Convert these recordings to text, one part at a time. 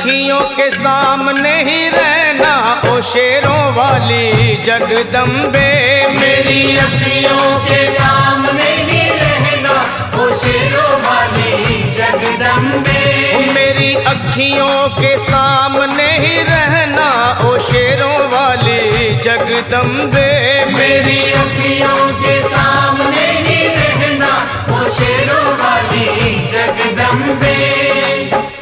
अखियों के सामने ही रहना ओ शेरों वाली जगदम्बे। मेरी अखियों के सामने ही रहना ओ शेरों वाली जगदम्बे। मेरी अखियों के सामने ही रहना ओ शेरों वाली जगदम्बे। मेरी अखियों के सामने ही रहना ओ शेरों वाली जगदम्बे।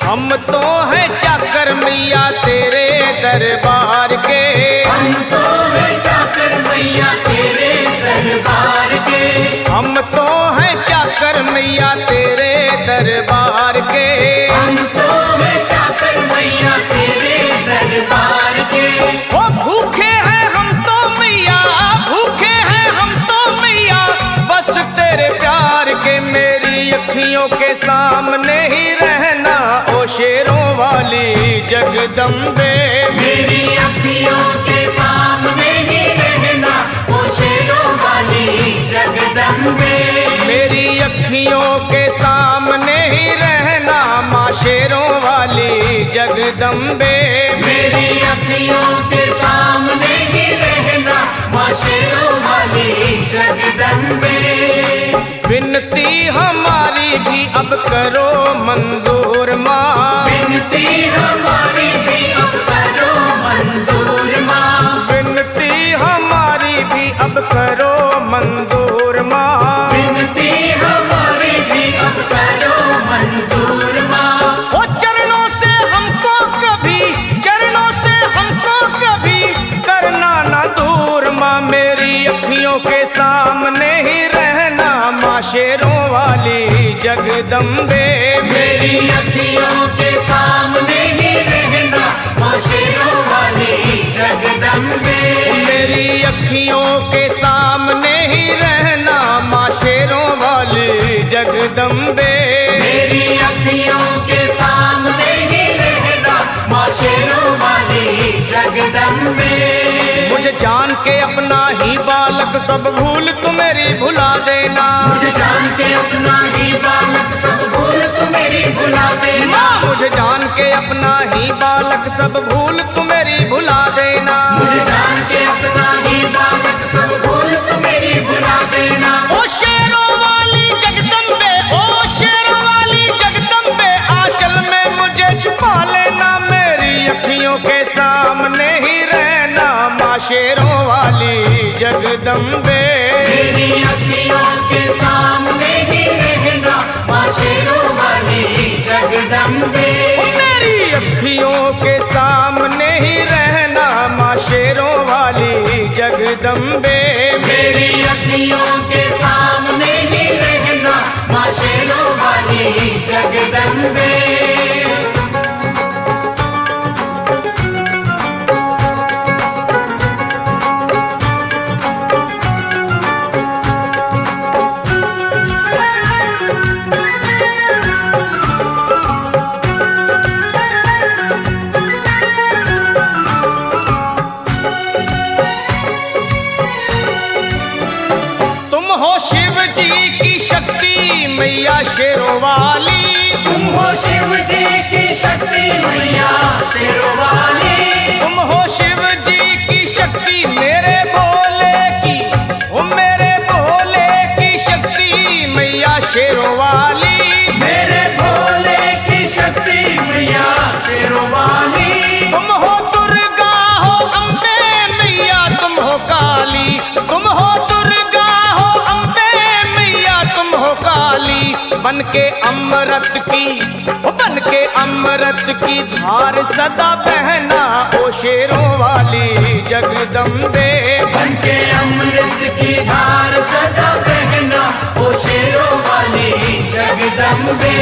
हम तो हैं चाकर मैया तेरे दरबार के। हम तो हैं चाकर मैया तेरे दरबार के। हम तो हैं चाकर मैया तेरे दरबार के। हम तो हैं चाकर मैया तेरे दरबार के। ओ भूखे हैं हम तो मैया, भूखे हैं हम तो मैया बस तेरे प्यार के। मेरी अखियों के सामने ही रहना ओ शेरों वाली जगदम्बे। मेरी अखियों के सामने ही रहना ओ शेरों वाली जगदम्बे। मेरी अखियों के सामने ही रहना माँ शेरों वाली जगदम्बे। मेरी अखियों के सामने ही रहना माँ शेरों वाली जगदम्बे। विनती हमारी भी अब करो मंजूर माँ। विनती हमारी भी अब करो मंजूर माँ। विनती हमारी भी अब करो मंजूर माँ। विनती हमारी भी अब करो मंजूर माँ। ओ चरणों से हमको कभी, चरणों से हमको कभी करना ना दूर माँ। मेरी अखियों के सामने ही रहना माँ शेरों वाली जगदम्बे। मेरी अखियों के सामने ही रहना माँ शेरों वाली जगदम्बे। मेरी अखियों के सामने ही रहना माँ शेरों वाली जगदम्बे। मेरी अखियों के सामने ही रहना माँ शेरों वाली जगदम्बे। मुझे जान के अपना ही बालक सब भूल तू मेरी भुला देना। मुझे जान के अपना ही बालक सब भूल तू मेरी भुला देना। माँ मुझे जान के अपना ही बालक सब भूल तू मेरी भुला देना। मुझे जान के अपना ही बालक सब भूल तू मेरी भुला देना। ओ शेरों वाली जगदम्बे, ओ शेरों वाली जगदम्बे आंचल में मुझे छुपा लेना। मेरी अखियों के सामने ही रहना माँ शेरों वाली जगदम्बे। मेरी अखियों के सामने ही रहना माँ शेरों वाली जगदम्बे। मेरी अखियों के सामने ही रहना माँ शेरों वाली जगदम्बे। मेरी अखियों के सामने ही रहना माँ शेरों वाली जगदम्बे। शिव जी की शक्ति मैया शेरों वाली। तुम हो शिव जी की शक्ति मैया शेरों वाली। तुम हो शिव जी की शक्ति मेरे भोले की, ओ मेरे भोले की शक्ति मैया शेरों वाली। मेरे भोले की शक्ति मैया शेरों वाली। तुम हो दुर्गा हो अम्बे मैया तुम हो काली। तुम हो दुर्गा हो अम्बे मैया तुम हो काली। बन के अमृत की, बन के अमृत की धार सदा बहना ओ शेरों वाली जगदम्बे। बन के अमृत की धार सदा बहना ओ शेरों वाली जगदम्बे।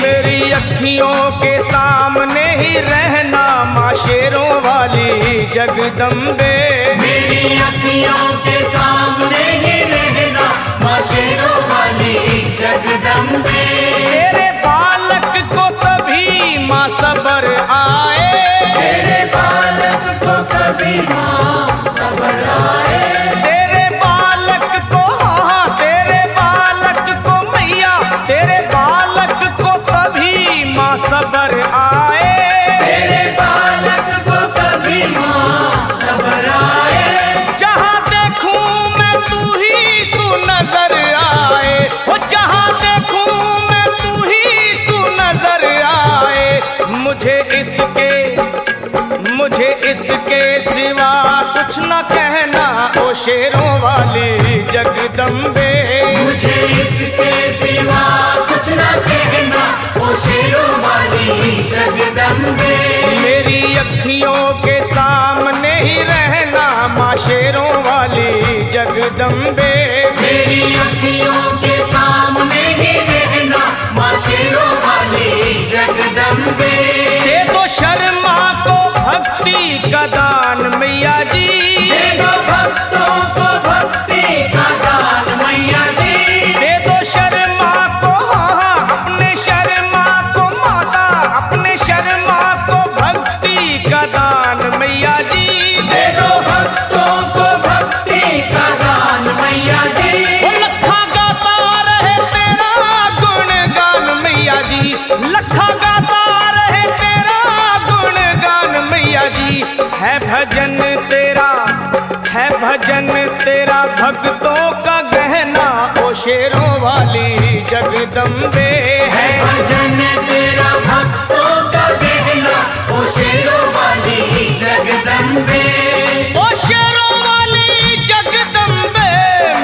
मेरी अखियों के सामने ही रहना माँ शेरों वाली जगदम्बे। मेरी अखियों के सामने ही रहना माँ शेरों वाली जगदम्बे। तेरे बालक को तभी माँ सबर आए। तेरे बालक को कभी माँ सबर आए। तेरे बालक को, हाँ तेरे बालक को मैया, तेरे बालक को तभी माँ सबर आए। तेरे जगदम्बे। मेरी अखियों के सामने ही रहना माँ शेरों वाली जगदम्बे। दे दो शर्मा को भक्ति का दान मैया जी, दे दो भक्तों को भक्ति का दान मैया जी। दे दो शर्मा को, हाँ अपने शर्मा को माता, अपने शर्मा को भक्ति का दान मैया जी। दे दो भक्तों को भक्ति का दान मैया जी। वो लखा गाता रहे तेरा गुणगान मैया जी, लखा गाता रहे तेरा गुणगान मैया जी। है भजन तेरा, है भजन तेरा भक्तों का गहना ओ शेरों वाली जगदम्बे। है भजन तेरा भक्तों का गहना ओ शेरों वाली जगदम्बे। ओ शेरों वाली जगदम्बे,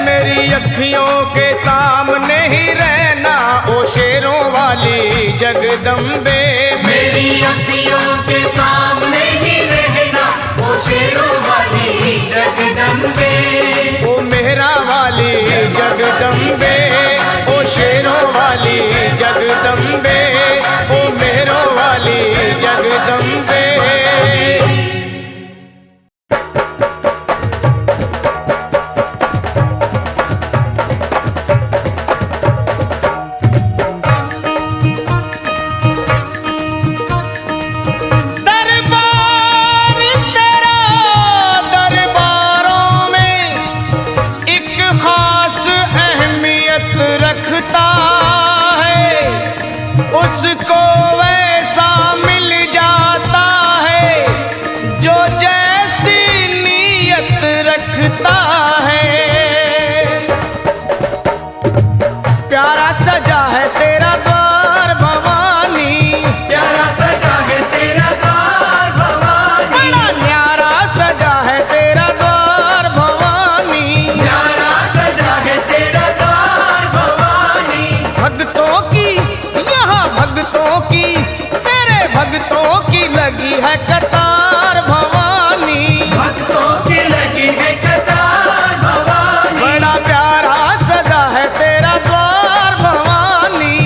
मेरी अखियों के सामने ही रहना ओ शेरों वाली जगदम्बे। मेरी अखियों के सामने ही रहना ओ शेरों वाली जगदम्बे। ओ मेहरा वाली जगदम्बे, ओ शेरों वाली जगदम्बे, ओ मेहरों वाली जगदम्बे। दरबार तेरा दरबारों में एक खास अहमियत रखता है, उसको वैसा मिल जाता है जो जैसी नीयत रखता है। प्यारा सजा है तेरा द्वार भवानी, प्यारा सजा है तेरा द्वार भवानी। बड़ा न्यारा सजा है तेरा द्वार भवानी। प्यारा सजा है तेरा द्वार भवानी। भक्तों की, यहाँ भक्तों की, तेरे भक्तों की लगी है कतार भवानी। भक्तों की लगी है कतार भवानी। बड़ा प्यारा सजा है तेरा द्वार भवानी।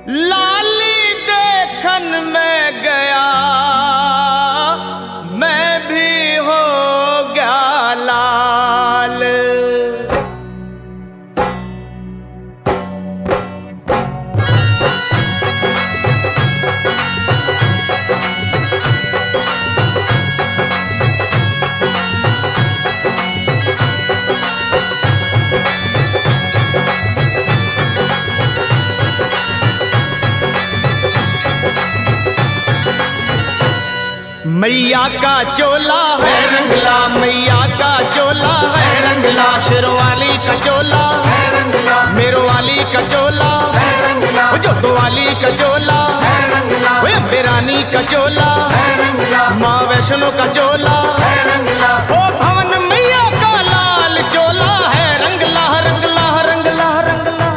लाली देखन में गया मैं भी हो गया लाल। मैया का चोला है रंगला, मैया का चोला है रंगला, शेरवाली का चोला है रंगला, मेरो वाली का चोला, है रंगला, जोतो वाली का चोला, है रंगला, बेरानी का चोला, है रंगला, माँ वैष्णो का चोला, है रंगला, ओ भवन मैया का लाल चोला है रंगला रंगला रंगला रंगला।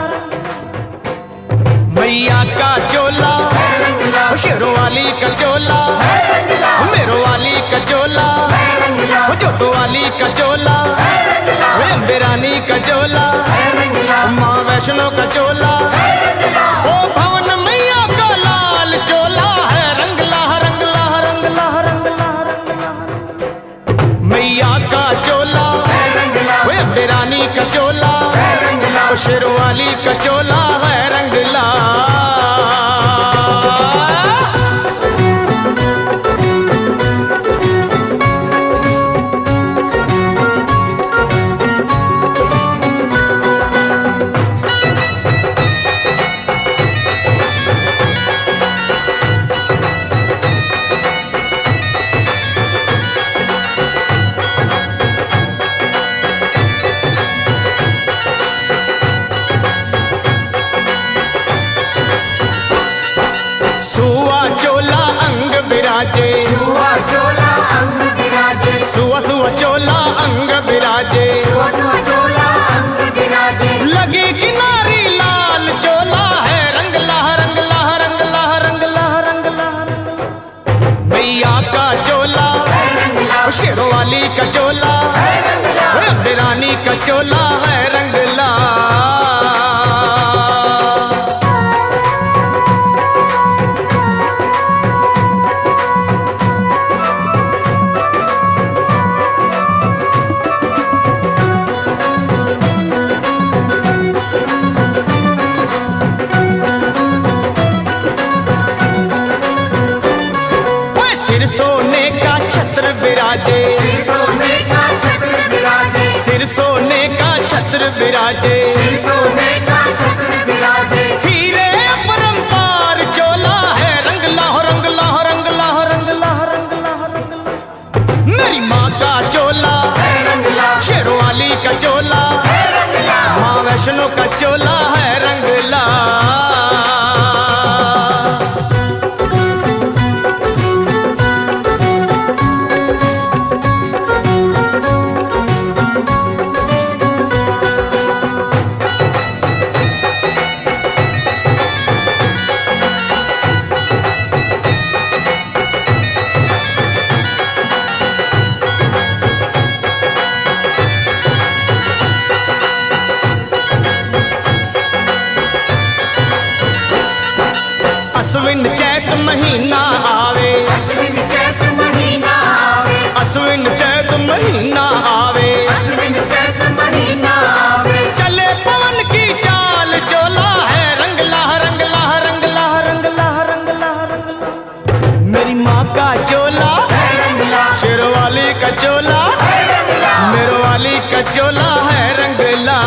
मैया का चोला है रंगला, शेरवाली का चोला, है रंगला, मेरो वाली का चोला, है रंगला, जोतो वाली का चोला, है रंगला, बेरानी का चोला, है रंगला, माँ वैष्णो का चोला, है रंगला, ओ भवन मैया का लाल चोला है रंगला रंगला रंगला रंगला रंगला। मैया का चोला है रंगला, वे बेरानी का चोला, है रंगला, शेरवाली का चोला है रंगला। सुआ चोला अंग विराजे, सुआ चोला अंग विराजे, सुआ सुआ चोला अंग विराजे, सुआ सुआ चोला अंग विराजे, लगी किनारी लाल चोला है रंगला रंगला रंगला रंगला रंगला रंगला। मैया का चोला है रंगला, शेरवाली का चोला, है रंगला, बेरानी का चोला है रंगला। सिर सोने का छत्र विराजे, सिर सोने का छत्र विराजे, सिर सोने का छत्र विराजे, सिर सोने का छत्र विराजे, हीरे अपरंपार चोला है रंगला हो रंगला हो रंगला हो रंगला हो रंगला हो रंगला। मेरी माँ का चोला, है रंगला, शेरवाली का चोला, है रंगला, माँ वैष्णो का चोला है रंगला। अश्विन चैत महीना आवे, अश्विन चैत महीना आवे, अश्विन चैत महीना आवे, अश्विन चैत महीना आवे, चले पवन की चाल चोला है रंगला रंगला रंगला रंगला रंगला रंगला। मेरी माँ का चोला, है रंगला, शेरवाली का चोला, है रंगला, मेरो वाली का चोला है रंगला।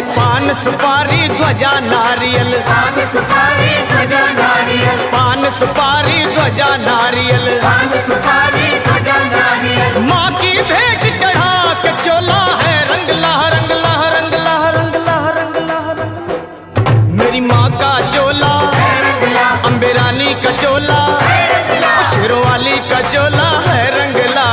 पान सुपारी ध्वजा नारियल, पान सुपारी ध्वजा नारियल, पान सुपारी ध्वजा नारियल, पान सुपारी ध्वजा नारियल, माँ की भेंट चढ़ा के चोला है रंगला रंगला रंगला रंगला रंगला रंगला। मेरी माँ का चोला, है रंगला, अम्बे रानी का चोला, है रंगला, शेरवाली का चोला है रंगला।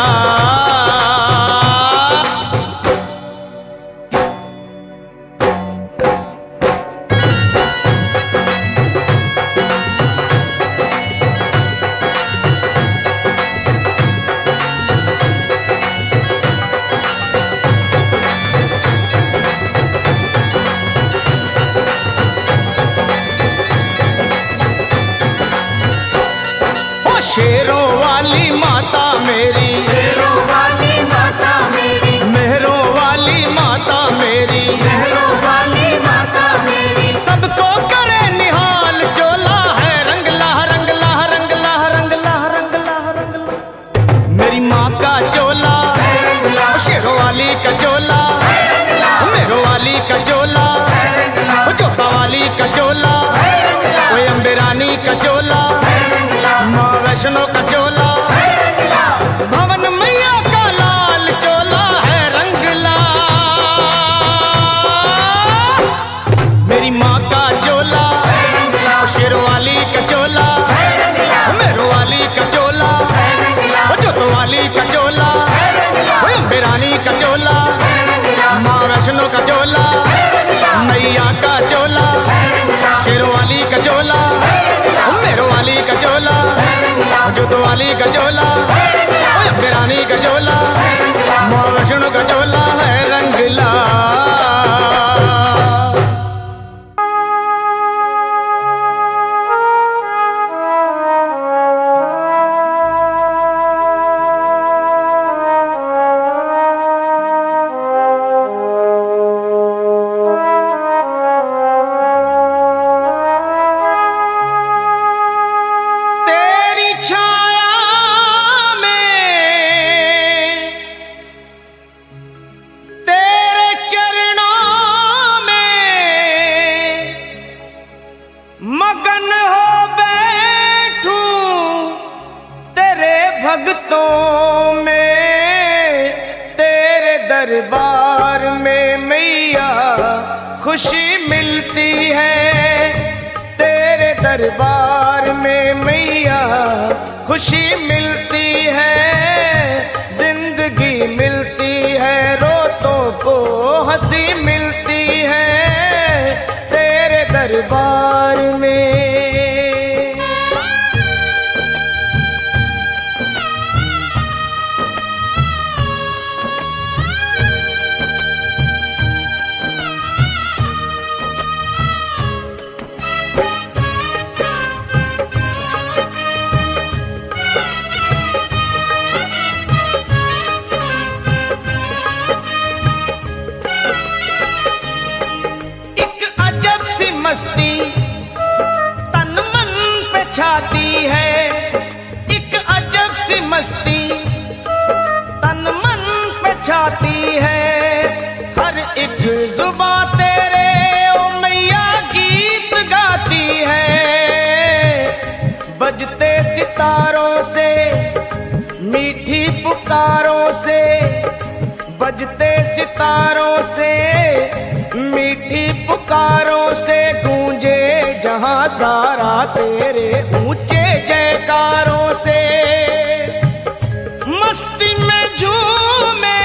वाली का चोला, मेरो वाली का चोला, जोता वाली का चोला, कोई अम्बे रानी का चोला, माँ वैष्णो का चोला, भवन मैया का लाल चोला है रंगला। मेरी माँ का चोला, शेरवाली का चोला, मेरो वाली का चोला, जोतो वाली का चोला, अम्बे रानी का चोला, माँ वैष्णो का चोला, मैया का चोला, शेरवाली का चोला, मेरो वाली का चोला, जोतो वाली का चोला, अम्बे रानी का चोला, माँ वैष्णो का चोला है रंगला। भक्तों में तेरे दरबार में मैया खुशी मिलती है, तेरे दरबार में मैया खुशी मिलती है, जिंदगी मिलती है, रोतों को हंसी मिलती है तेरे दरबार में। मस्ती तन मन पे छाती है, एक अजब सी मस्ती तन मन पे छाती है, हर एक जुबां तेरे ओ मैया गीत गाती है, बजते सितारों से मीठी पुकारों से, बजते सितारों से मीठी पुकारों से, गूंजे जहां सारा तेरे ऊंचे जयकारों से, मस्ती में झूमे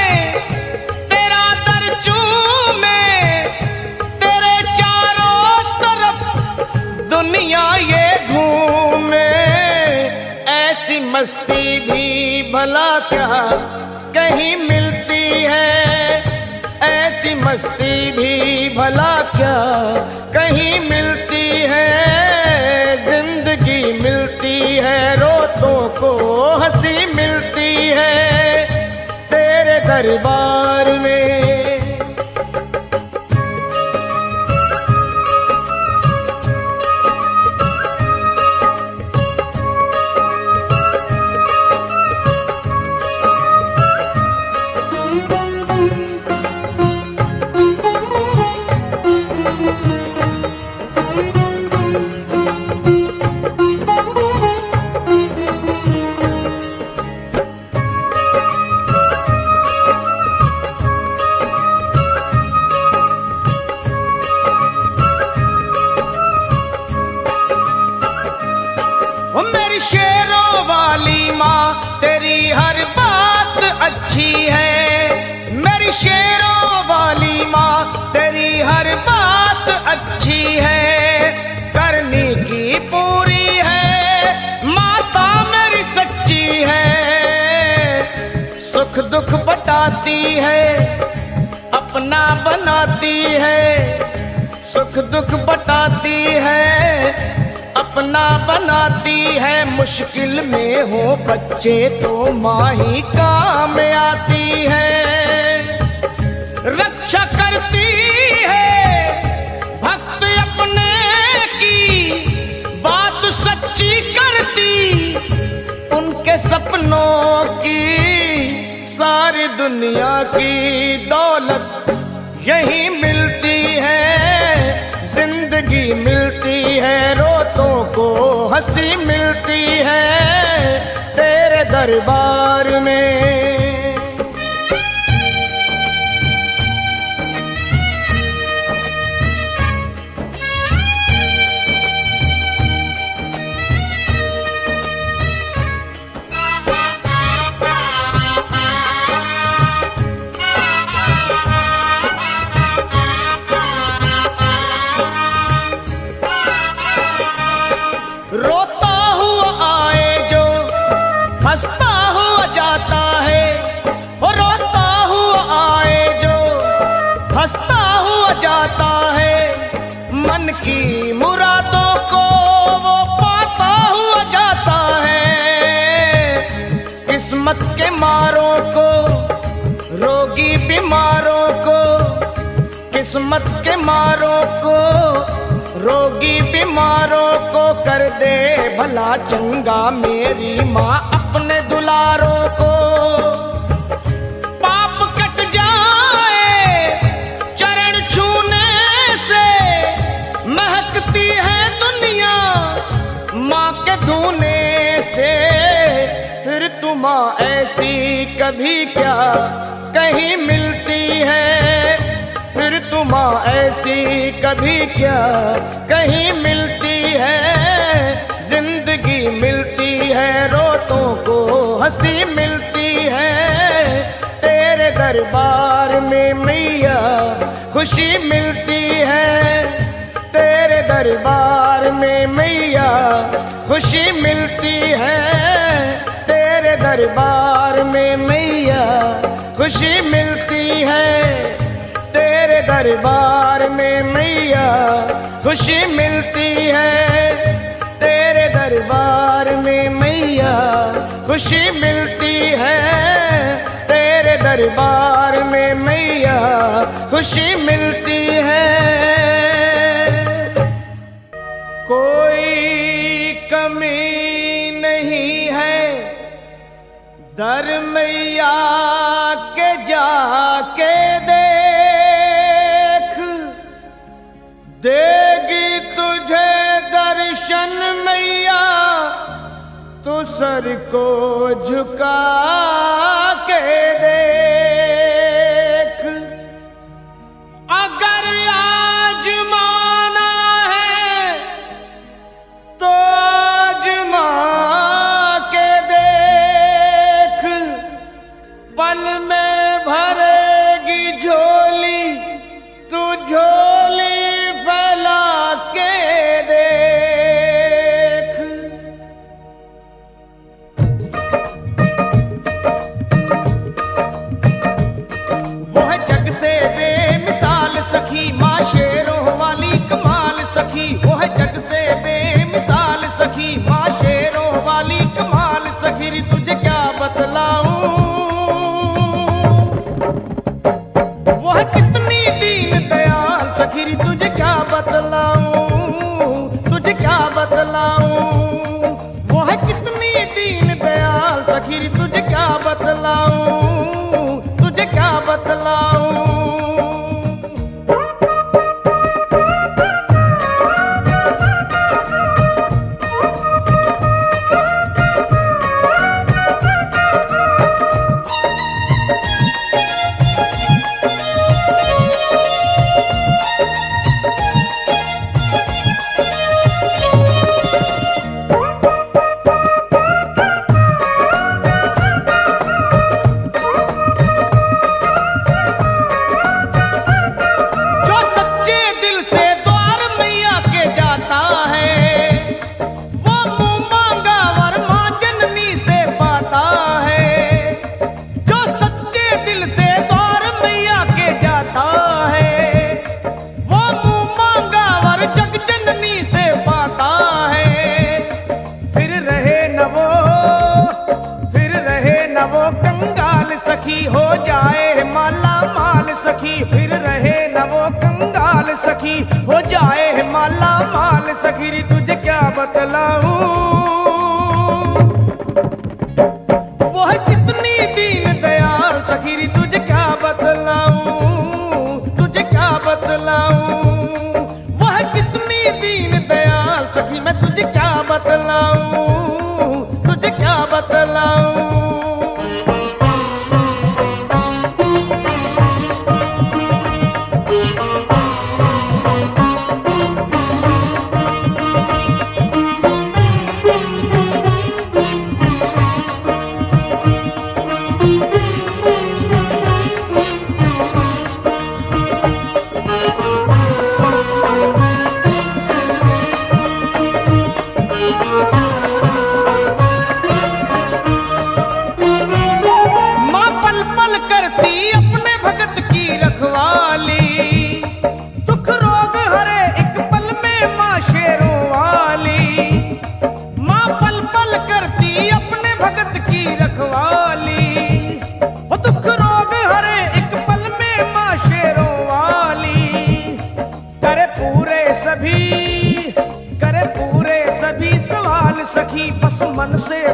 तेरा दर चूमे, तेरे चारों तरफ दुनिया ये घूमे, ऐसी मस्ती भी भला क्या कहीं मिलती है, ऐसी मस्ती भी भला क्या कहीं मिलती है, जिंदगी मिलती है, रोतों को हंसी मिलती है तेरे दरबार में। शेरों वाली माँ तेरी हर बात अच्छी है, मेरी शेरों वाली माँ तेरी हर बात अच्छी है, करनी की पूरी है, माता मेरी सच्ची है, सुख दुख बटाती है, अपना बनाती है, सुख दुख बटाती है, अपना बनाती है, मुश्किल में हो बच्चे तो माँ ही काम आती है, रक्षा करती है भक्त अपने की, बात सच्ची करती उनके सपनों की, सारी दुनिया की दौलत यही मिलती है, जिंदगी मिलती है, रोतों को हंसी मिलती है तेरे दरबार में। रोता हुआ आए जो हंसता हुआ जाता है, वो रोता हुआ आए जो हंसता हुआ जाता है, मन की मुरादों को वो पाता हुआ जाता है। किस्मत के मारों को, रोगी बीमारों को, किस्मत के मारों को, रोगी बीमारों को कर दे भला चंगा मेरी माँ अपने दुलारों को। पाप कट जाए चरण छूने से, महकती है दुनिया माँ के धूने से। फिर तू माँ ऐसी कभी क्या कहीं मिलती है, फिर तू माँ ऐसी कभी क्या कहीं मिलती है। जिंदगी मिलती है, रोतों को हंसी मिलती है तेरे दरबार में मैया खुशी मिलती है। तेरे दरबार में मैया खुशी मिलती है, तेरे दरबार में मैया खुशी मिलती है, तेरे दरबार में मैया खुशी मिलती है, तेरे दरबार में मैया खुशी मिलती है, तेरे दरबार में मैया खुशी मिलती है। कोई कमी नहीं है दर मैया के जाके देगी तुझे दर्शन मैया, तू सर को झुका के देख। अगर आजमाना है तो आजमा के देख, पल में भरेगी झोली तू झोली फैला के देख। वो है जग से बेमिसाल सखी माँ शेरों वाली कमाल सखी, वो है जग से बेमिसाल सखी माँ शेरों वाली कमाल सखी। तुझे क्या बतलाऊं वो है कितनी दीन दयाल सखी, तुझे क्या बतलाऊं, तुझे क्या बतलाऊं। वो है कितनी दीन दयाल सखी, तुझे क्या बतलाऊं, तुझे क्या बतलाऊं। सखी हो जाए माला माल सखी, फिर रहे न वो कंगाल सखी हो जाए माला माल सखी। तुझे क्या बतलाऊं वो है कितनी दीन दयाल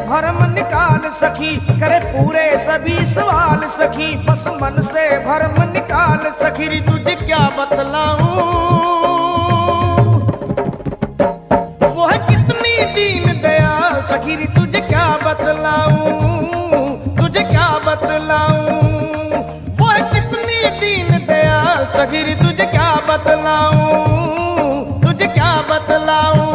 भरम निकाल सखी, करे पूरे सभी सवाल सखी, बस मन से भरम निकाल सखी। री तुझे क्या बतलाऊं वो है कितनी दीन दयाल सखी, री तुझे क्या बतलाऊं, तुझे क्या बतलाऊं वो है कितनी दीन दयाल सखी, री तुझे क्या बतलाऊं, तुझे क्या बतलाऊं।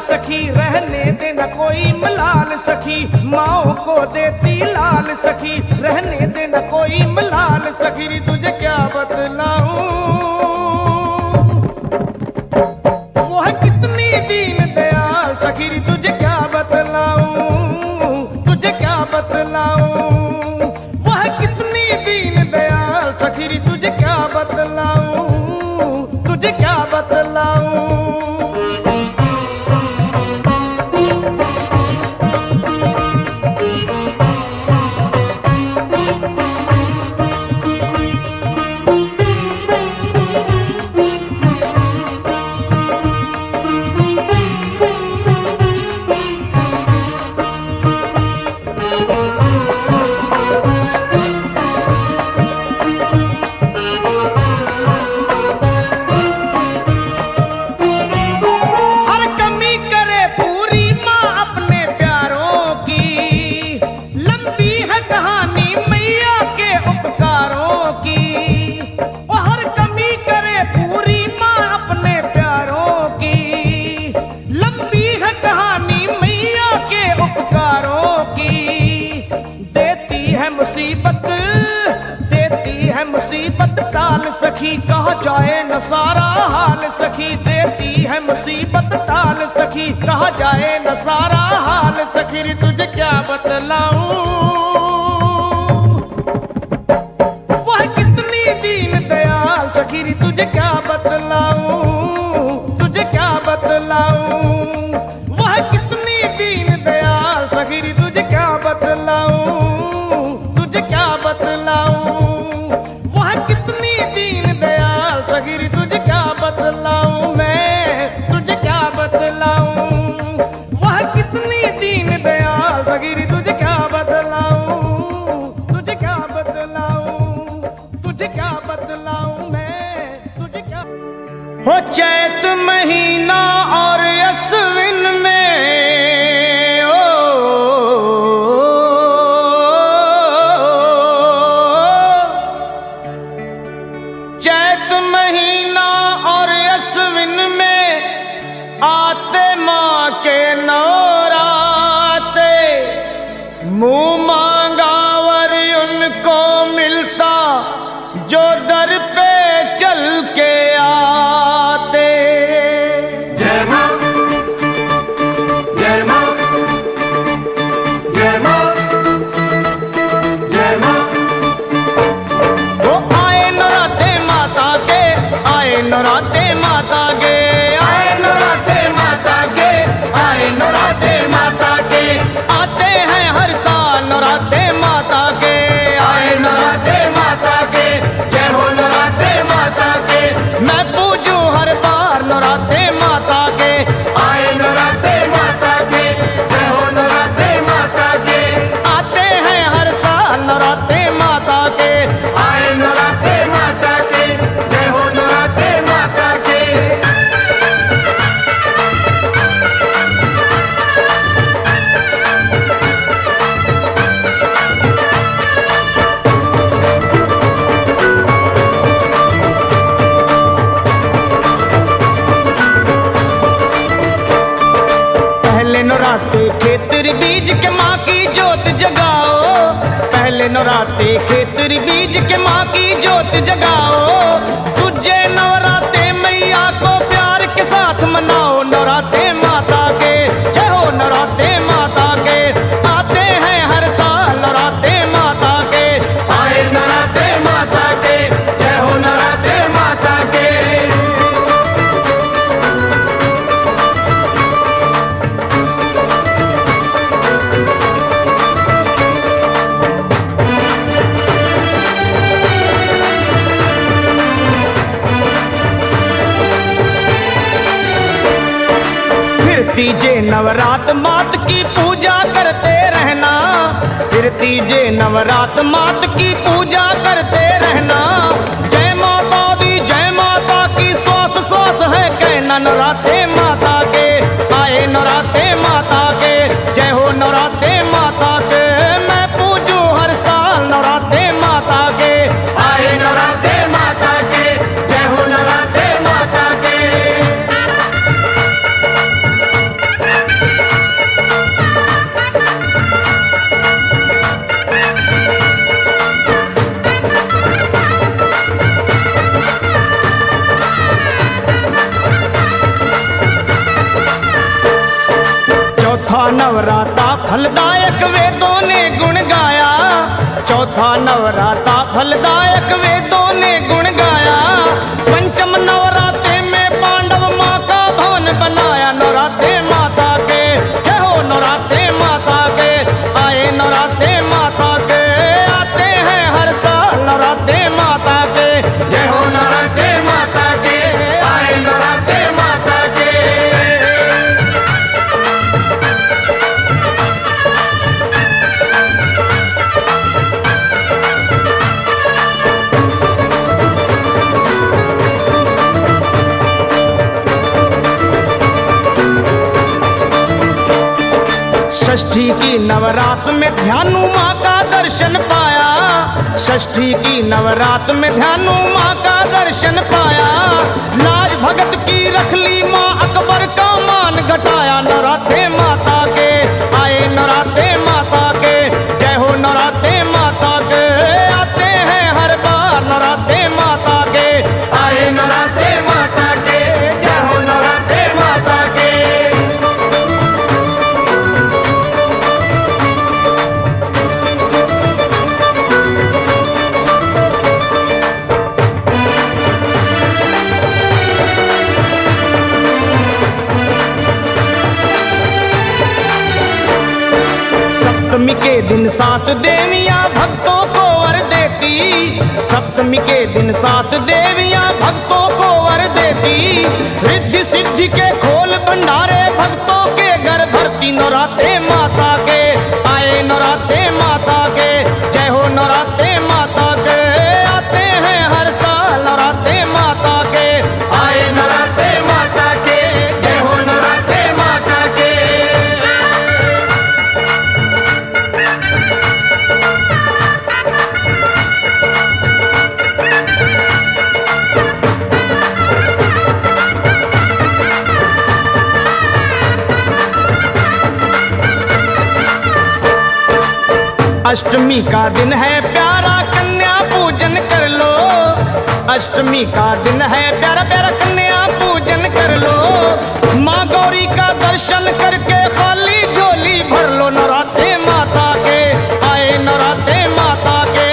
सखी रहने देना कोई मलाल सखी, माओ को देती लाल सखी, रहने देना कोई मलाल सखी। री तुझे क्या बतलाऊं वो है कितनी दीन दयाल सखी, री तुझे क्या बतलाऊं, तुझे क्या बतलाऊं वो है कितनी दीन दयाल सखी, री तुझे क्या बतलाऊं, तुझे क्या बतलाऊं। मुसीबत टाल सखी, कहा जाए न सारा हाल सखी, देती है मुसीबत टाल सखी, कहा जाए न सारा हाल सखी। री तुझे क्या बतलाऊं वह कितनी दीन दयाल सखी, री तुझे क्या बतलाऊं, तुझे क्या बतलाऊं वह कितनी दीन दयाल सखी, री तुझे क्या बतलाऊं, तुझे क्या बतलाऊं सखी, तुझे क्या बतलाऊं मैं, तुझे क्या बतलाऊं वह कितनी दीन दयाल सखी, तुझे क्या बतलाऊं, तुझे क्या बतलाऊं, तुझे क्या बतलाऊं मैं, तुझे क्या। हो चैत महीना और अश्विन में मुँह मांगा वर उनको मिलता जो दर पे चल के आते। जय मां, जय मां, जय मां, जय मां। वो आए नराते माता के, आए नराते माता के, आए नराते माता के, आए नराते माता के। आते हैं हर साल नौराते खेतर बीज के माँ की जोत जगाओ, पहले नौराते खेतर बीज के माँ की जोत जगाओ। दूजे नवराते मैया को प्यार के साथ मनाओ, नौराते माता के जय हो, नौराते माता के आते हैं हर साल, नौराते माता के आए नराते माता के, जय हो नराते माता के। फिर तीजे नवरात मात की पूजा करते रहना, फिर तीजे नवरात मात की पूजा करते रहना। जय माता दी जय माता की श्वास श्वास है कहना, नौराते माता के आए नौराते माता के जय हो, नौराते माता के मैं पूजू हर साल, नौराते माता के आए नराते माता के, जय हो नराते माता के। चौथा नवराता फलदायक वेदों ने गुण गाया, चौथा नवराता फलदायक वेदों ने गुण गाया। पंचम नवराते में पांडव माँ का भवन बनाया, नौराते माता के जय हो, नौराते माता के आए नौराते माता के आते हैं हर साल, नौराते माता के जय हो नराते माता के, आए नराते माता के। षष्ठी की नवरात में ध्यानु माँ का दर्शन पाया, षष्ठी की नवरात में ध्यानु माँ का दर्शन पाया। लाज भगत की रख ली माँ, अकबर का मान घटाया, नौराते माता के आए नौराते माता के जय हो, नौराते माता के आते हैं हर बार, नौराते माता के आए नराते माता के, जय हो नराते माता के। सप्तमी के दिन 7 देवियां भक्तों को वर देती, सप्तमी के दिन 7 देवियां भक्तों को वर देती। रिद्धि सिद्धि के खोल भंडारे भक्तों के घर भरती, नौराते माता के आए नौराते माता के जय हो, नौराते माता के आते हैं हर साल, नौराते माता के आए नराते माता के, जय हो नराते माता के। अष्टमी का दिन है प्यारा कन्या पूजन कर लो, अष्टमी का दिन है प्यारा प्यारा कन्या पूजन कर लो। माँ गौरी का दर्शन करके खाली झोली भर लो, नौराते माता के आए नौराते माता के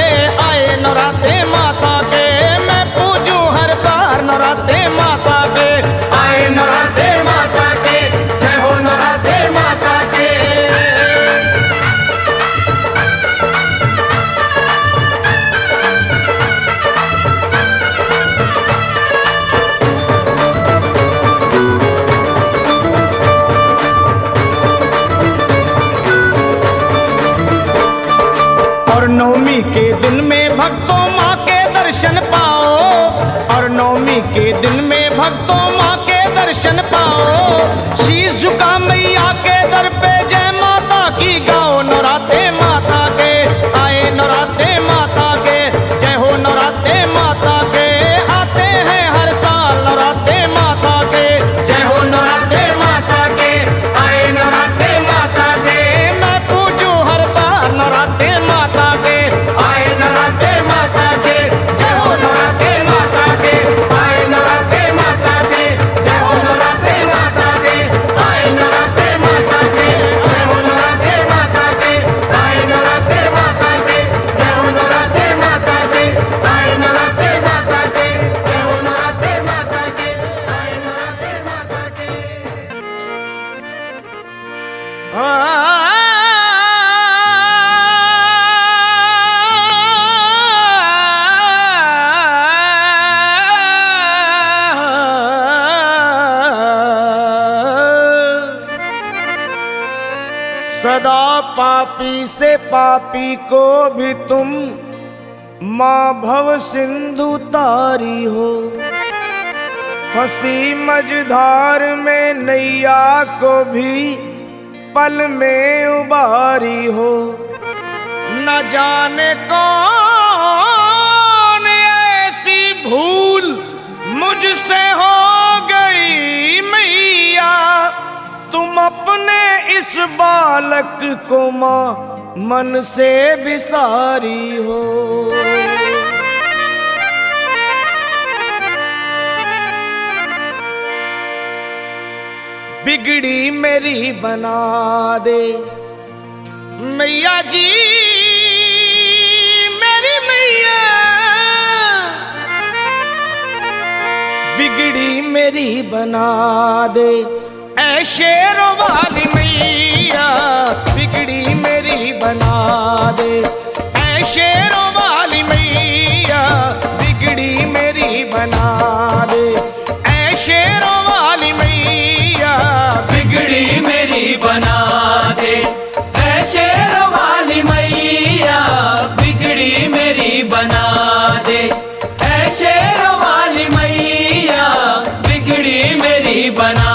आए नौराते माता के मैं पूजू हर बार, नौराते माता के आए नराते माता के, जय हो नराते माता के। और नवमी के दिन में भक्तों माँ के दर्शन पाओ, और नवमी के दिन में भक्तों माँ के दर्शन पाओ। शीश झुका मैया के दर पे जय माता की गाओ, नौराते माता के आए नौराते माता के जय हो, नौराते माता के आते हैं हर साल, नौराते माता के जय हो नराते माता के, आए नराते पापी से पापी को भी तुम माँ भव सिंधु तारी हो। फंसी मझधार में नैया को भी पल में उबारी हो। न जाने कौन ऐसी भूल मुझसे हो गई मैया, तुम अपने इस बालक को माँ मन से बिसारी हो। बिगड़ी मेरी बना दे मैया जी, मेरी मैया। बिगड़ी मेरी बना दे ऐ शेरों वाली मैया, बिगड़ी मेरी बना दे ऐ शेरों वाली मैया, बिगड़ी मेरी बना दे ऐ शेरों वाली मैया, बिगड़ी मेरी बना दे ऐ शेरों वाली मैया, बिगड़ी मेरी बना दे ऐ शेरों वाली मैया, बिगड़ी मेरी बना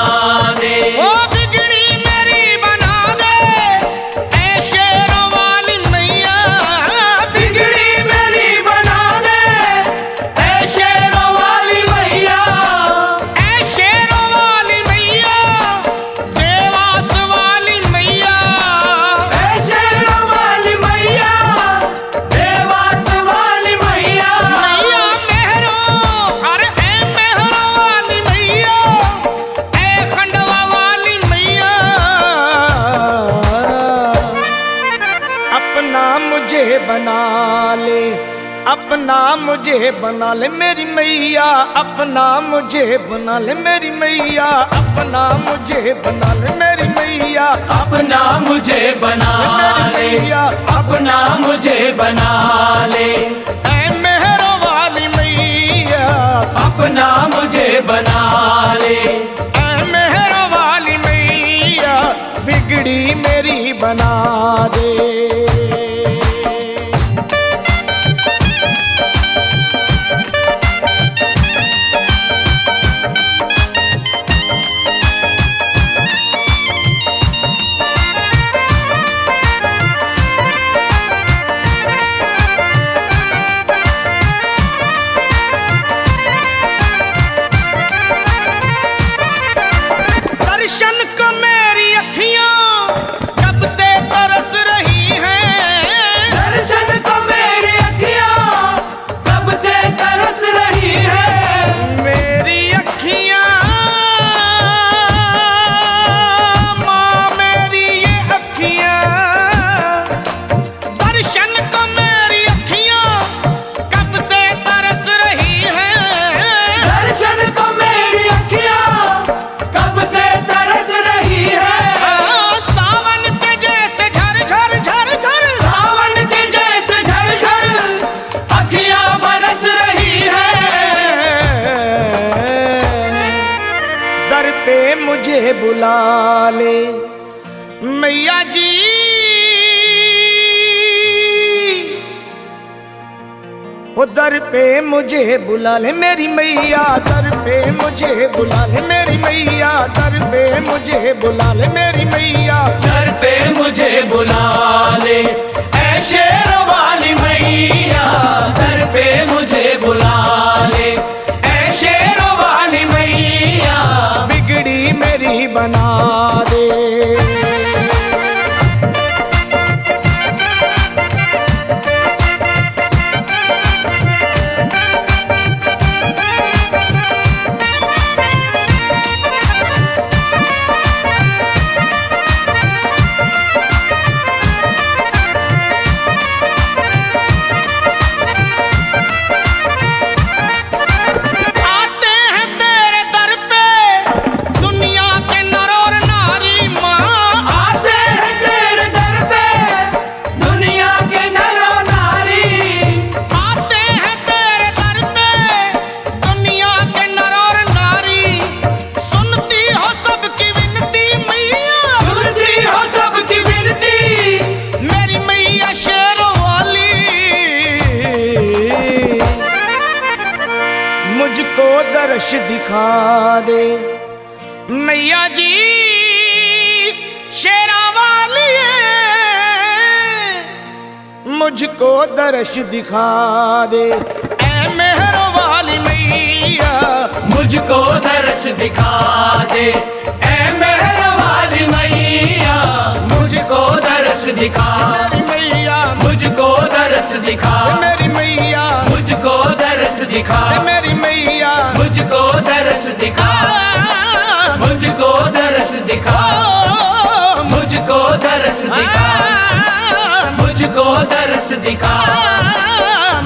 दे। ओ बिगड़ी मेरी बना दे ऐ शेरों वाली मैया, बिगड़ी मेरी बना दे ऐ शेरों वाली मैया, ऐ शेरों वाली मैया, देवास वाली मैया, ऐ शेरों वाली मैया, देवास वाली मैया, मैया मेहरों, अरे ऐ मेहरों वाली मैया, ऐ खंडवा वाली मैया। अपना मुझे बना ले, अपना मुझे बना ले मेरी मैया, अपना मुझे बना ले मेरी मैया, अपना मुझे बना ले मेरी मैया, अपना मुझे बना ले, अपना मुझे बना ले, ऐ मेहरों वाली मैया, अपना मुझे बना ले, ऐ मेहरों वाली मैया, बिगड़ी मेरी बना दे। दर्शन को मेरी अखियां कब से तरस रही हैं, दर्शन को मेरी अखियां कब से तरस रही है, मेरी अखियां माँ मेरी ये अखियां। दर्शन को मेरी अखियां कब से तरस रही हैं, दर्शन को मेरी अखियां कब से तरस रही है, सावन के जैसे झर झर झर झर, सावन के जैसे झरझर अखियां बरस रही है, दर पे मुझे बुला ले मैया जी, वो दर पे मुझे बुला ले मेरी मैया, दर पे मुझे बुला ले मेरी मैया, दर पे मुझे बुला ले मेरी मैया, दर पे मुझे बुला ले ऐ शेरों वाली मैया, दर पे मुझे बुला ले ऐ शेरों वाली मैया, बिगड़ी मेरी बना दे। आते हैं तेरे दर पे दुनिया के नर और मैया जी शेरा वाली मुझको दर्श दिखा दे, ऐ मेहर वाली मैया मुझको दर्श दिखा दे, ऐ मेहर वाली मैया मुझको दर्श दिखा, मैया मुझको दर्श दिखा, मेरी मैया मुझको दर्श दिखा, मेरी मैया मुझको दर्श दिखा, मुझको दर्श दिखा, मुझको दर्श दिखा, मुझको दर्श दिखा,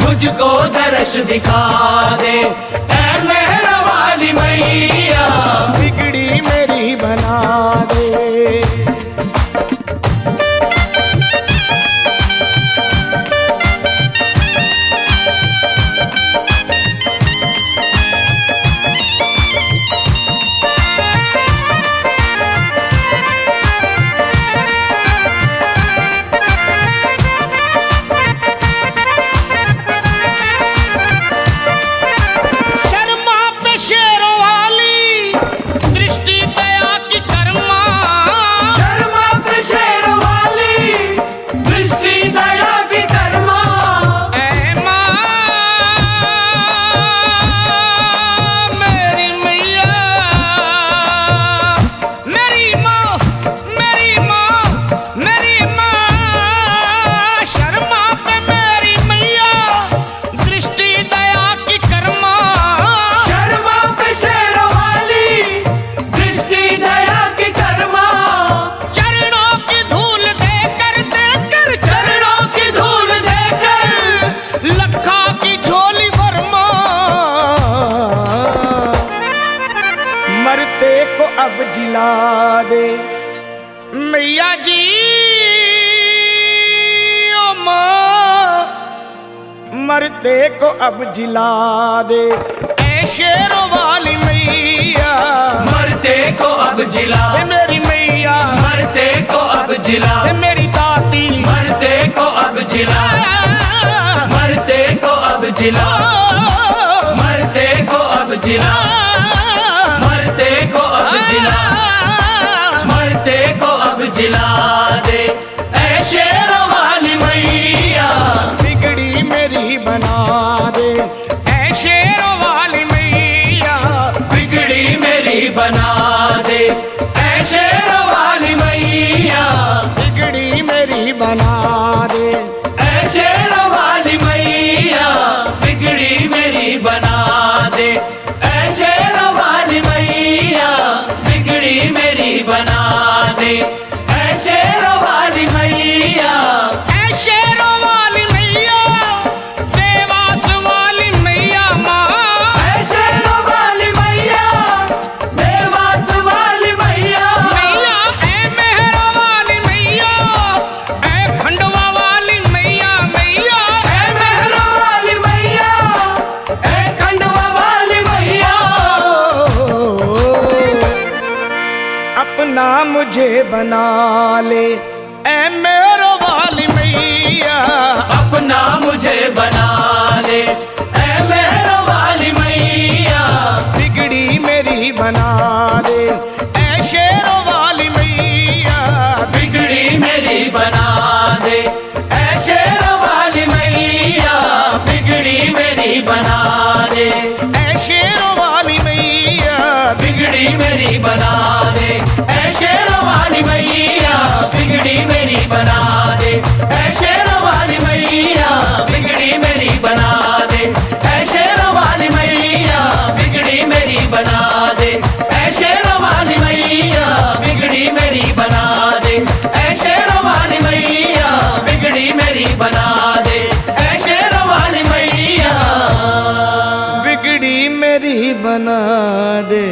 मुझको दर्श दिखा दे, ऐ मेहर वाली मैया बिगड़ी मेरी बना दे। अब जिला दे मैया जी, ओ माँ मरते को अब जिला दे, ऐ शेरों वाली मैया मरते को अब जिला, मेरी मैया मरते को अब जिला, मेरी दाती मरते को अब जिला, मरते को अब जिला, मरते को अब जिला, मरते को अब जिला, मरते को अब जिला दे, ऐ शेरों वाली मैया बिगड़ी मेरी बना दे, ऐ शेरों वाली मैया बिगड़ी मेरी बना दे, ऐ शेरों वाली मैया बिगड़ी मेरी बना दे, ऐ शेरों वाली मैया बिगड़ी मेरी बना दे, ऐ शेरों वाली मैया बिगड़ी मेरी बना दे, ऐ शेरों वाली मैया, ऐ शेरों वाली मैया देवास वाली मैया माँ, ऐ शेरों वाली मैया देवास वाली मैया, मैया ऐ मेहर वाली मैया, ऐ खंडवा वाली मैया, मैया ऐ मेहर वाली मैया, ऐ खंडवा वाली मैया, अपना मुझे बना ले, ऐ मेहर वाली मैया अपना मुझे बना ले, ऐ मेहर वाली मैया बिगड़ी मेरी बना दे, ऐ शेरों वाली मैया बिगड़ी मेरी बना दे, ऐ शेरों वाली मैया बिगड़ी मेरी बना दे, ऐ शेरों वाली मैया बिगड़ी मेरी बना दे, ऐ शेरों वाली मैया बिगड़ी मेरी बना दे, ऐ शेरों वाली मैया बिगड़ी मेरी बना दे, ऐ शेरों वाली मैया बिगड़ी मेरी बना दे, ऐ शेरों वाली मैया बिगड़ी मेरी बना दे, ऐ शेरों वाली मैया बिगड़ी मेरी बना दे, ऐ शेरों वाली मैया बिगड़ी मेरी बना दे।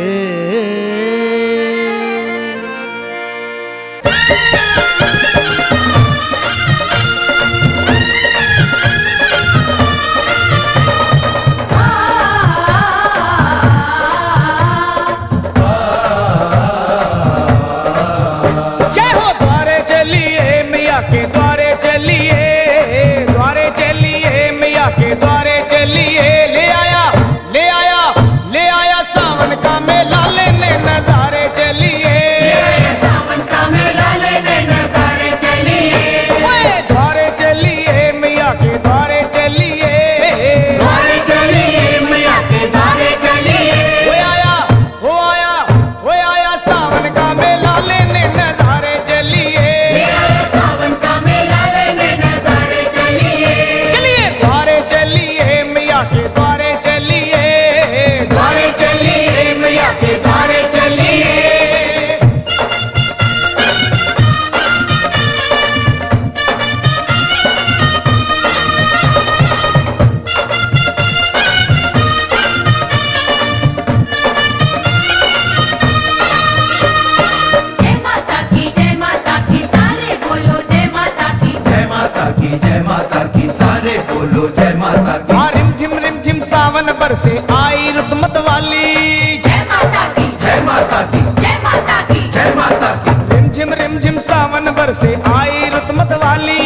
अंबर से आई रुत मत वाली।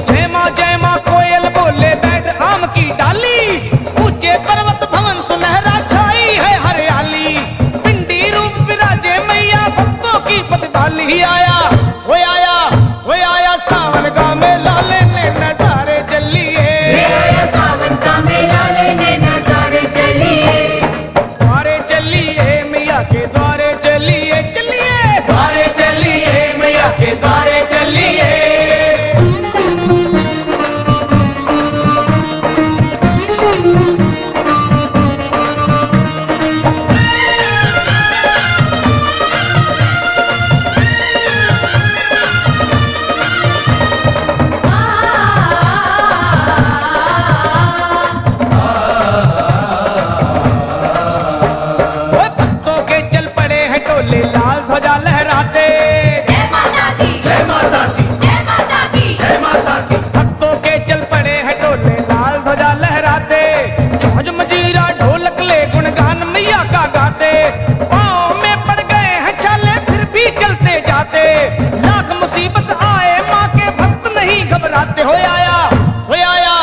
जय माँ कोयल बोले बैठ आम की डाली। ऊंचे पर्वत भवन सुनहरा छाई है हरियाली। पिंडी रूप विराजे मैया भक्तों की प्रतिभाली। आया वो आया वो आया सावन का मेला लेने नजारे चलिए। सावन का मेला लेने नजारे चलिए। द्वारे चलिए मैया के द्वारे चलिए। चलिए द्वारे चलिए मैया के द्वारे चलिए। वो भक्तों के चल पड़े हैं टोले लाल ध्वजा लहराते। जय माता दी, जय माता की, जय माता दी, जय माता की। भक्तों के चल पड़े हैं टोले लाल ध्वजा लहराते। जौज मजीरा ढोलक ले गुणगान मैया का गाते। पाँव में पड़ गए हैं छाले फिर भी चलते जाते। लाख मुसीबत आए माँ के भक्त नहीं घबराते। हो आया हो आया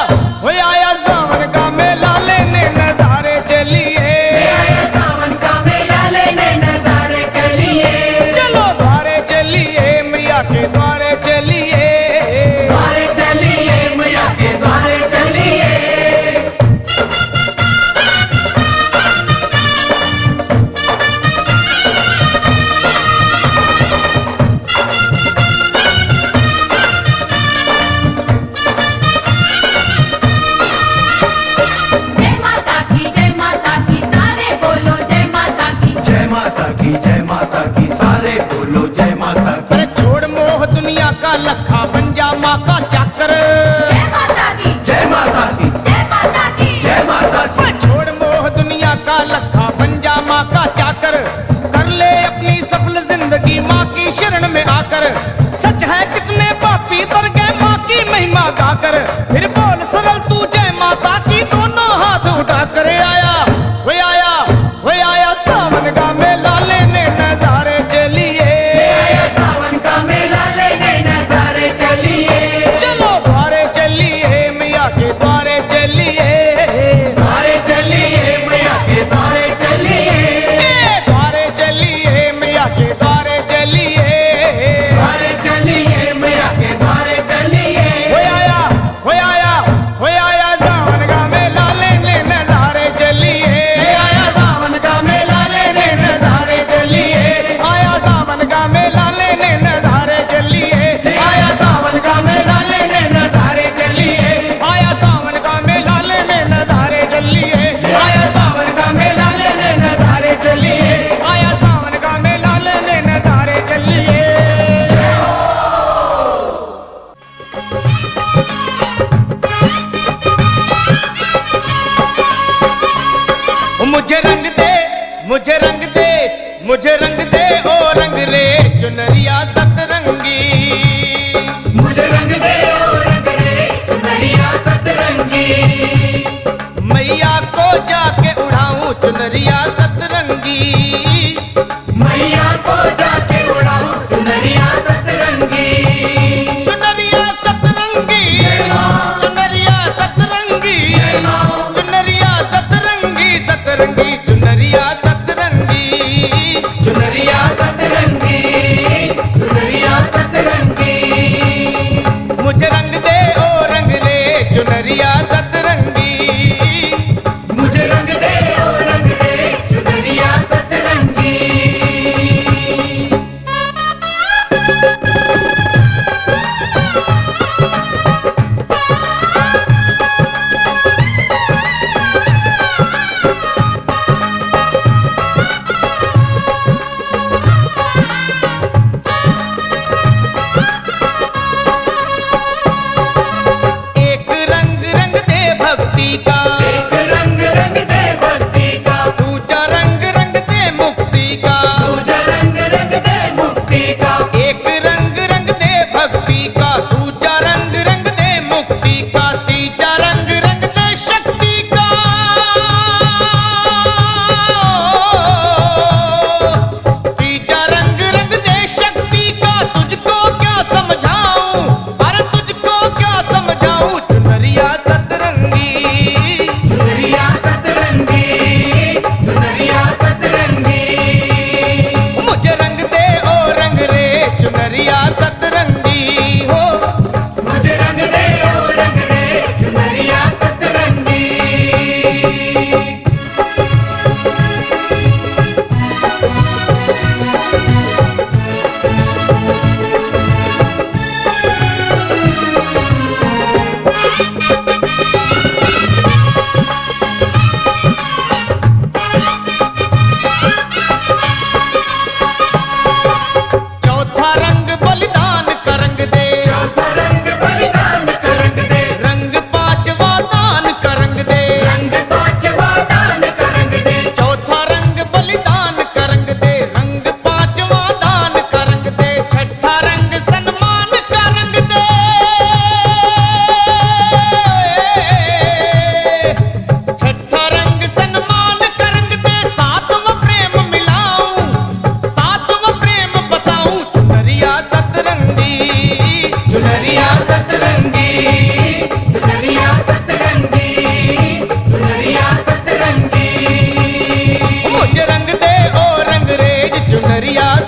हो आया सावन का मेला लेने नजारे चलिए। सावन का मेला लेने नजारे चलिए। चलो द्वारे चलिए मैया के द्वारे चलिए। द्वारे चलिए मैया के द्वारे चलिए। जय माता की सारे बोलो जय माता की। जय माता की, जय माता की, सारे बोलो जय माता की। अरे छोड़ मोह दुनिया का लखा बन जा माँ का चाकर। जय माता दी, जय माता की, जय माता दी, जय माता की। अरे छोड़ मोह दुनिया का लखा बन जा माँ का चाकर। कर ले अपनी सफल जिंदगी माँ की शरण में आकर। सच है कितने पापी तर गए माँ की महिमा गाकर। फिर बोल सरल तू जय माता की दोनों हाथ उठा कर। आया वो आया वो आया सावन का मेला लेने नजारे चलिए। सावन का मेला लेने नजारे चलिए। चलो द्वारे चलिए मैया के द्वारे चलिए। द्वारे चलिए मैया के द्वारे चलिए। द्वारे चलिए मैया के द्वारे चलिए। द्वारे चलिए मैया के द्वारे चलिए। हो आया हो आया हो आया सावन का मेला लेने नजारे चलिए। आया सावन का मेला लेने नजारे चलिए। आया सावन का मेला लेने नजारे चलिए। आया सावन का मेला लेने नजारे चलिए। आया सावन का मेला लेने नजारे चलिए। आया सावन का मेला लेने नजारे चलिए। आया सावन का मेला लेने नजारे चलिए। मुझे रंग दे मुझे रंग दे मुझे रंग दे ओ रंग रे चुनरिया सतरंगी। मुझे रंग दे ओ रंग रे चुनरिया सतरंगी। मैया को जाके उड़ाऊं चुनरिया सतरंगी। मैया को जाके उड़ाऊं चुनरिया सतरंगी। चुनरिया सतरंगी चुनरिया सतरंगी चुनरिया सतरंगी सतरंगी चुनरिया सतरंगी। चुनरिया सतरंगी।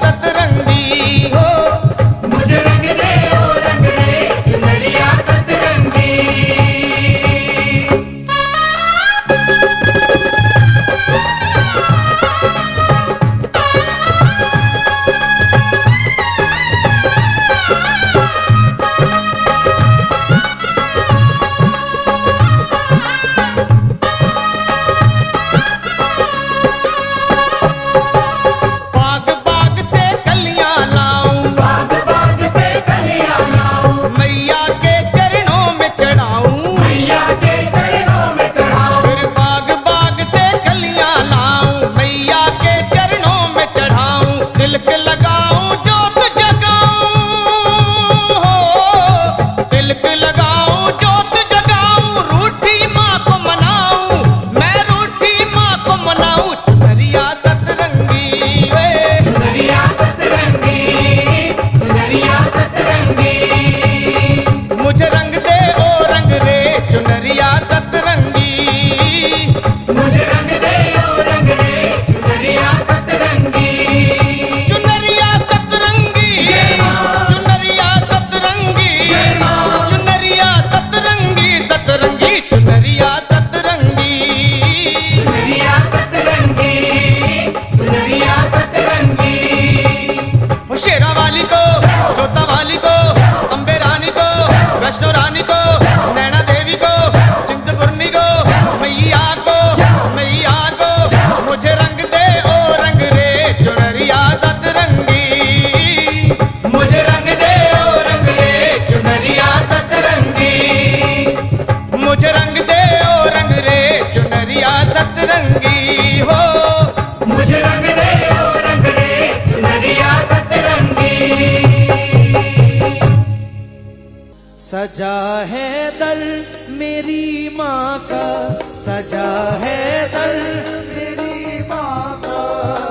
सतरंगी हो। मुझे रंग दे ओ रंग दे चुनरिया सतरंगी। बाग बाग से कलियां लाऊं, बाग बाग से कलियां लाऊं, मैया के चरणों में चढ़ाऊं। मैया के चरणों में चढ़ाऊं। फिर बाग बाग से कलियां लाऊं, मैया के चरणों में चढ़ाऊं। तिलक लगाऊं जोत जगाऊं हो, तिलक लगाऊं जोत जगाऊं। रूठी माँ को मनाऊं, मैं रूठी माँ को मनाऊं। चुनरिया सतरंगी वे, चुनरिया सतरंगी, चुनरिया सतरंगी। मुझे रंग दे ओ रंग रे चुनरिया सतरंगी। मुझे रंग दे ओ रंग दे चुनरिया सतरंगी। चुनरिया सतरंगी, जय माँ। चुनरिया सतरंगी, जय माँ। चुनरिया सतरंगी, सतरंगी चुनरिया सतरंगी। चुनरिया सतरंगी, चुनरिया सतरंगी। वो शेरा वाली को, जोता वाली को, अम्बे रानी को, वैष्णो रानी को, नैना देवी को, चिंतपूर्णी को, मैया को, मैया को। मुझे रंग दे ओ रंग रे चुनरिया सतरंगी। मुझे रंग दे ओ रंग दे चुनरिया सतरंगी। मुझे रंग दे ओ रंग रे चुनरिया सतरंगी हो। मुझे रंग दे ओ रंग दे चुनरिया सतरंगी। सजा है दर मेरी माँ का, सजा है दर मेरी माँ का,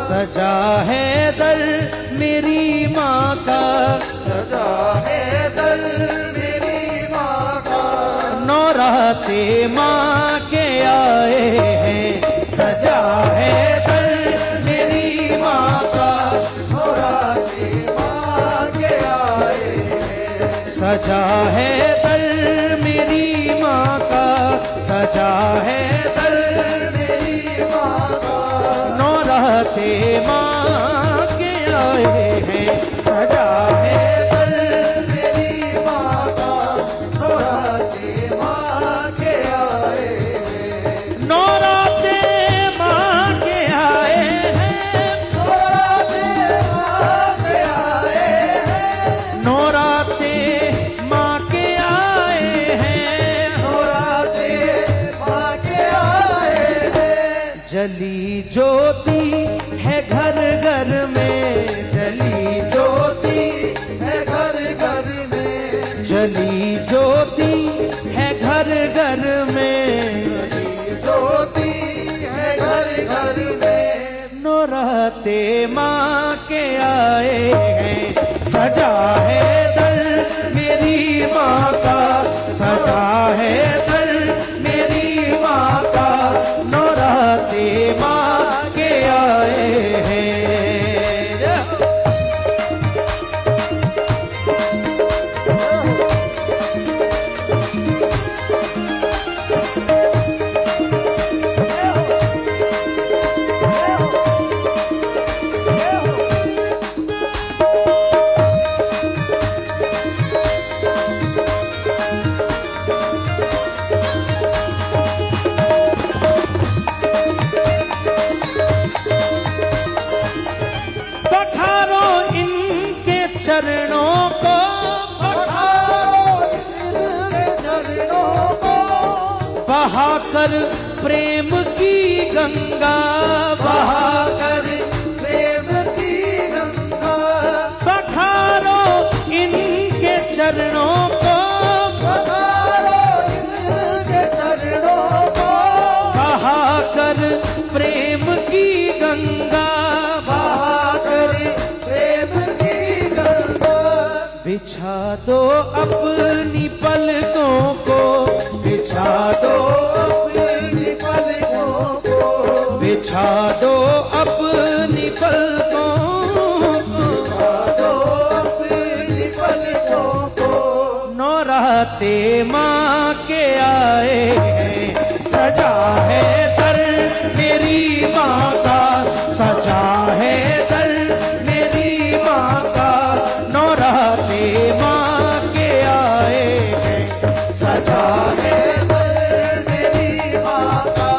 सजा है दर मेरी माँ का, सजा है दर मेरी माँ का। नौराते माँ के आए हैं, सजा है दर मेरी माँ का, नौराते माँ के आए हैं। सजा है दर मेरी माँ का, सजा है दर मेरी माँ का। नौराते माँ के आए हैं, सजा है दर मेरी माँ का, नौराते माँ के आए हैं। नौराते माँ के आए हैं, नौराते माँ के आए हैं। नौराते माँ के आए हैं, नौराते माँ के आए हैं। जली ज्योति है घर घर में, जली ज्योति है घर घर में, जली ज्योति है घर घर में, जली ज्योति है घर घर में। नौराते माँ के आए हैं, सजा है दर मेरी माँ का, सजा है दर मेरी माँ का। नौराते माँ के आए हैं। पखारो इनके चरणों को, पखारो इनके चरणों को। बहाकर प्रेम की गंगा, बहाकर प्रेम की गंगा। पखारो इनके चरणों को, पखारो इनके चरणों को। बहाकर प्रेम की गंगा, बहाकर प्रेम की गंगा। बिछा दो अपनी पलकों को, बिछा दो अपनी पलकों को, बिछा दो अपनी पलकों को। नौराते माँ के आए हैं, सजा है दर मेरी माँ का, सजा है दर मेरी माँ का, नौराते माँ के आए हैं, सजा है दर मेरी माँ का,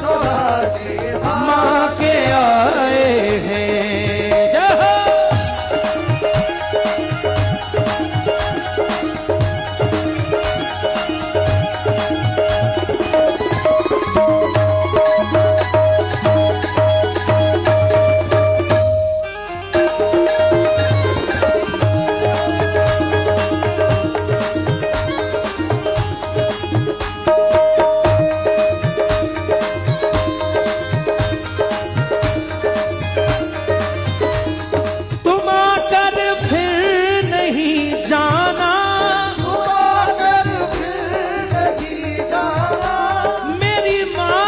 नौराते माँ के आए हैं। जहाँ तुम आकर फिर नहीं जाना, तुम आकर फिर नहीं जाना, मेरी माँ,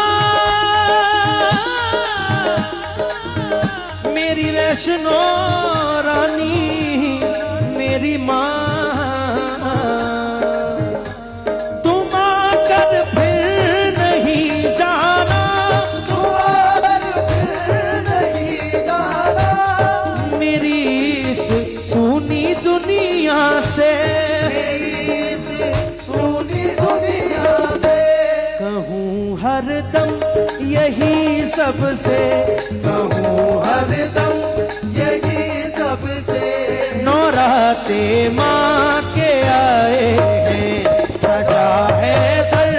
मेरी वैष्णो रानी, मेरी माँ, तुम आकर फिर नहीं जाना, तुम आकर फिर नहीं जाना, मेरी इस सूनी दुनिया से, सूनी दुनिया से, कहूँ हरदम यही सबसे, कहूँ हरदम यही सबसे, नौराते माँ के आए हैं, सजा है दर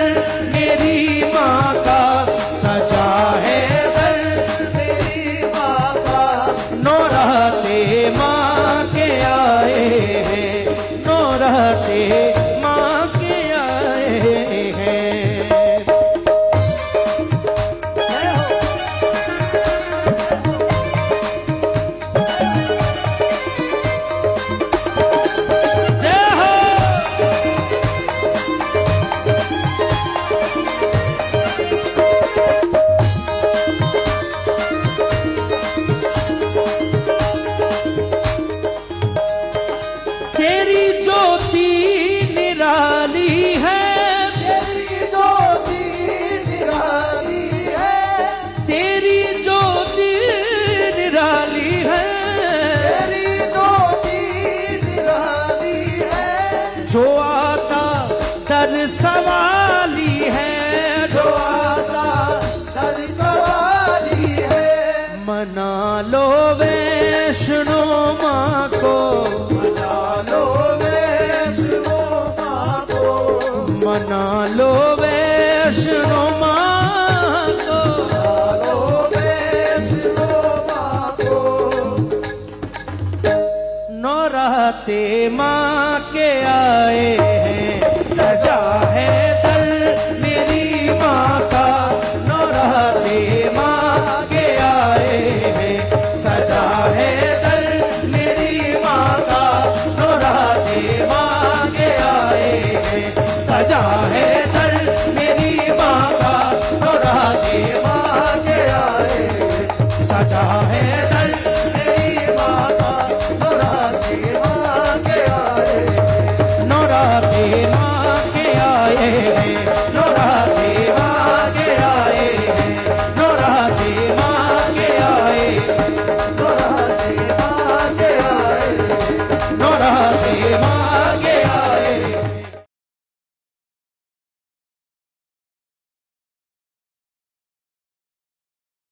मेरी माँ का, सजा है दर मेरी माँ का, नौराते माँ के आए हैं, नौराते माँ के आए हैं। जय हो। तेरी ज्योति निराली है, तेरी ज्योति निराली है, तेरी ज्योति निराली है, तेरी ज्योति निराली है, जो आता दर सवाली है, जो आता दर सवाली है, मना लो वैष्णो माँ को, मना लो वैष्णो माँ को, मना लो वैष्णो माँ को, मना लो वैष्णो माँ को, नौराते माँ के आए